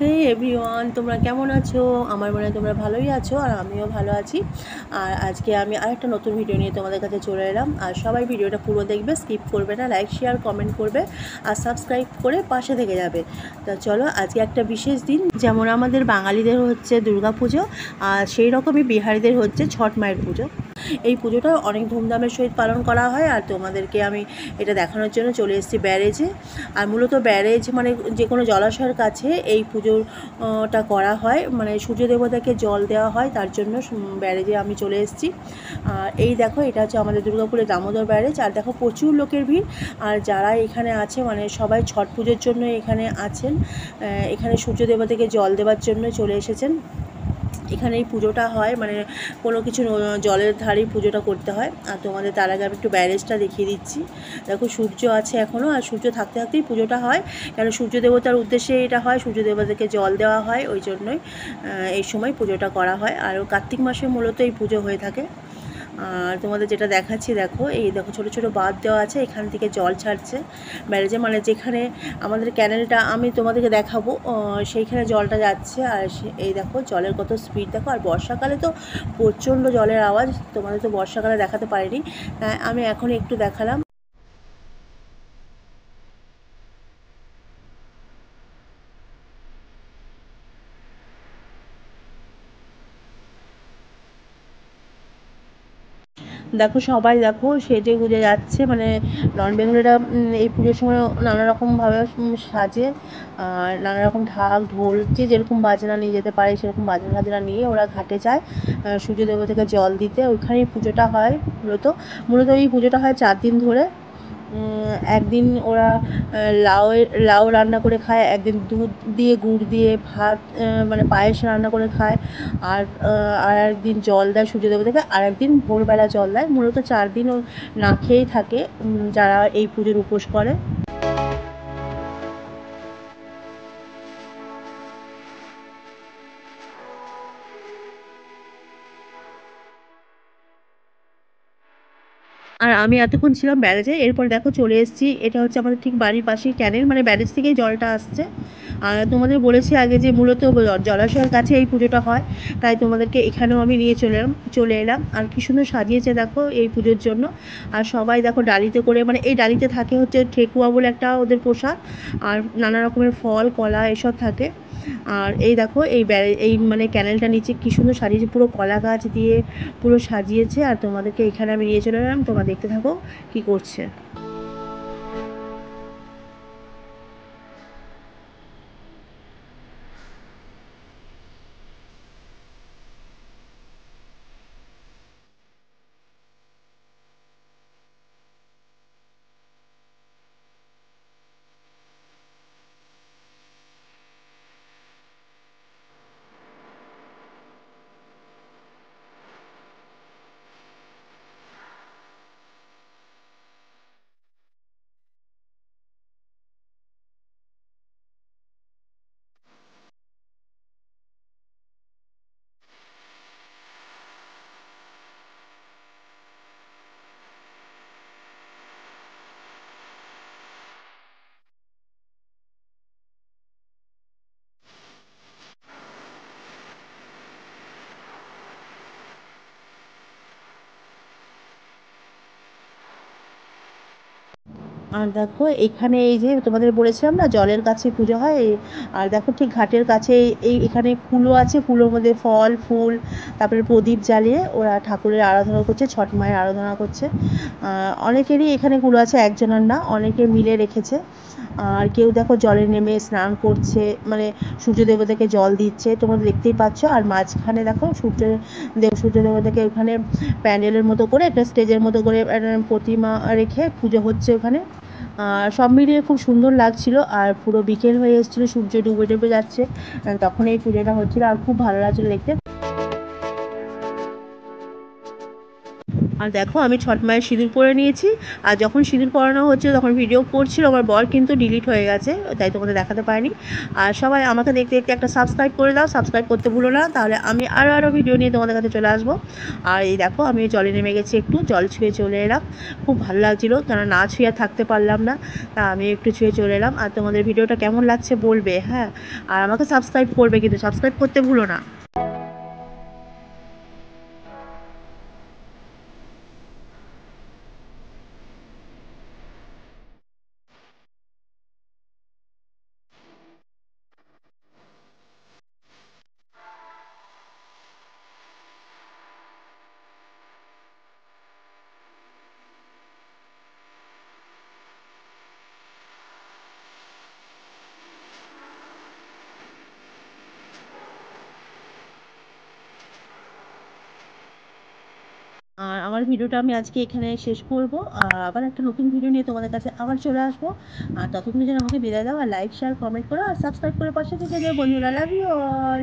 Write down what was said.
হে everyone, তোমরা কেমন আছো? আমার মনে হয় তোমরা ভালোই আছো, আর আমিও ভালো আছি। আর আজকে আমি আরেকটা নতুন ভিডিও নিয়ে তোমাদের কাছে চলে এলাম। আর সবাই ভিডিওটা পুরো দেখবে, স্কিপ করবে না, লাইক শেয়ার কমেন্ট করবে আর সাবস্ক্রাইব করে পাশে থেকে যাবে। তা চলো, আজকে একটা বিশেষ দিন। যেমন আমাদের বাঙালিদের হচ্ছে দুর্গা পুজো, আর সেই রকমই বিহারিদের হচ্ছে ছট মায়ের পুজো। এই পুজোটা অনেক ধুমধামের সহিত পালন করা হয়। আর তোমাদেরকে আমি এটা দেখানোর জন্য চলে এসেছি ব্যারেজে। আর মূলত ব্যারেজ মানে যে কোনো জলাশয়ের কাছে এই পুজোটা করা হয়, মানে সূর্য দেবতাকে জল দেওয়া হয়, তার জন্য ব্যারেজে আমি চলে এসেছি। আর এই দেখো, এটা হচ্ছে আমাদের দুর্গাপুরের দামোদর ব্যারেজ। আর দেখো প্রচুর লোকের ভিড়। আর যারা এখানে আছে মানে সবাই ছট পুজোর জন্য এখানে আছেন, এখানে সূর্য দেবতাকে জল দেওয়ার জন্য চলে এসেছেন। এখানে এই পুজোটা হয়, মানে কোনো কিছু জলের ধারেই পুজোটা করতে হয়। আর তোমাদের তার আগে আমি একটু ব্যারেজটা দেখিয়ে দিচ্ছি। দেখো সূর্য আছে এখনও, আর সূর্য থাকতে থাকতেই পুজোটা হয়, কেন সূর্য দেবতার উদ্দেশ্যে এটা হয়, সূর্য দেবতাকে জল দেওয়া হয়, ওই জন্যই এই সময় পুজোটা করা হয়। আর কার্তিক মাসে মূলত এই পুজো হয়ে থাকে। আর তোমাদের যেটা দেখাচ্ছি, দেখো এই দেখো ছোটো ছোটো বাঁধ দেওয়া আছে, এখান থেকে জল ছাড়ছে ব্যারেজে, মানে যেখানে আমাদের ক্যানেলটা আমি তোমাদেরকে দেখাবো সেইখানে জলটা যাচ্ছে। আর এই দেখো জলের কত স্পিড দেখো। আর বর্ষাকালে তো প্রচণ্ড জলের আওয়াজ, তোমাদের তো বর্ষাকালে দেখাতে পারিনি, আমি এখন একটু দেখালাম। দেখো সবাই দেখো সেজে গুজে যাচ্ছে, মানে নন বেঙ্গলিরা এই পুজোর সময় নানা রকমভাবে সাজে। আর নানা রকম ঢাক ঢোল, যে যেরকম বাজনা নিয়ে যেতে পারে সেরকম বাজনা টাজনা নিয়ে ওরা ঘাটে যায় সূর্য দেবতাকে জল দিতে। ওইখানেই পুজোটা হয় মূলত। মূলত এই পুজোটা হয় 4 দিন ধরে। একদিন ওরা লাউ রান্না করে খায়, একদিন দুধ দিয়ে গুড় দিয়ে ভাত মানে পায়েস রান্না করে খায়। আর একদিন জল দেয় সূর্য দেবতাকে, আর একদিন ভোরবেলা জল দেয়। মূলত 4 দিন ও না খেয়েই থাকে যারা এই পুজোর উপোস করে। আর আমি এতক্ষণ ছিলাম ব্যারেজে, এরপর দেখো চলে এসেছি। এটা হচ্ছে আমাদের ঠিক বাড়ির পাশেই ক্যানেল, মানে ব্যারেজ থেকেই জলটা আসছে। আর তোমাদের বলেছি আগে যে মূলত জলাশয়ের কাছে এই পুজোটা হয়, তাই তোমাদেরকে এখানেও আমি নিয়ে চলে এলাম। আর কি সুন্দর সাজিয়েছে দেখো এই পুজোর জন্য। আর সবাই দেখো ডালিতে করে, মানে এই ডালিতে থাকে হচ্ছে ঠেকুয়া বলে একটা ওদের প্রসাদ, আর নানা রকমের ফল কলা এসব থাকে। আর এই দেখো এই মানে ক্যানেলটা নিচে কী সুন্দর সাজিয়েছে, পুরো কলা গাছ দিয়ে পুরো সাজিয়েছে। আর তোমাদেরকে এখানে আমি নিয়ে চলে এলাম, তোমরা দেখতে থাকো কী করছে। আর দেখো এখানে এই যে তোমাদের বলেছিলাম না জলের কাছে পুজো হয় আর দেখো ঠিক ঘাটের কাছে এখানে কুলো আছে, কুলোর মধ্যে ফল ফুল তারপরে প্রদীপ জ্বালিয়ে ওরা ঠাকুরের আরাধনা করছে, ছট মায়ের আরাধনা করছে। অনেকেরই এখানে কুলো আছে, একজনের না, অনেকে মিলে রেখেছে। আর কেউ দেখো জলে নেমে স্নান করছে, মানে সূর্য দেবতাকে জল দিচ্ছে, তোমরা দেখতেই পাচ্ছ। আর মাঝখানে দেখো সূর্য দেবতাকে ওখানে প্যান্ডেলের মতো করে একটা স্টেজের মতো করে একটা প্রতিমা রেখে পুজো হচ্ছে ওখানে। আর সব মিলিয়ে খুব সুন্দর লাগছিল। আর পুরো বিকেল হয়ে এসেছিলো, সূর্য ডুবে ডুবে যাচ্ছে, তখন এই পুজোটা হচ্ছিলো, আর খুব ভালো লাগছিলো দেখতে। আর দেখো আমি ছট মায়ের সিঁদুর পরে নিয়েছি। আর যখন সিঁদুর পরানো হচ্ছে তখন ভিডিও করছিল আমার বর, কিন্তু ডিলিট হয়ে গেছে, তাই তোমাদের দেখাতে পারিনি। আর সবাই আমাকে দেখতে দেখতে একটা সাবস্ক্রাইব করে দাও, সাবস্ক্রাইব করতে ভুলো না, তাহলে আমি আরও ভিডিও নিয়ে তোমাদের কাছে চলে আসবো। আর এই দেখো আমি জলে নেমে গেছি, একটু জল ছুঁয়ে চলে এলাম। খুব ভালো লাগছিলো, কেন না ছুঁয়ে থাকতে পারলাম না, তা আমি একটু ছুঁয়ে চলে এলাম। আর তোমাদের ভিডিওটা কেমন লাগছে বলবে, হ্যাঁ। আর আমাকে সাবস্ক্রাইব করবে, কিন্তু সাবস্ক্রাইব করতে ভুলো না। আর আমার ভিডিওটা আমি আজকে এখানে শেষ করব। আর আবার একটা নতুন ভিডিও নিয়ে তোমাদের কাছে আবার চলে আসবো। আর ততক্ষণে যেন আমাকে বিদায় দাও, আর লাইক শেয়ার কমেন্ট করো আর সাবস্ক্রাইব করে পাশে থেকে যাও বন্ধুরা। Love you all.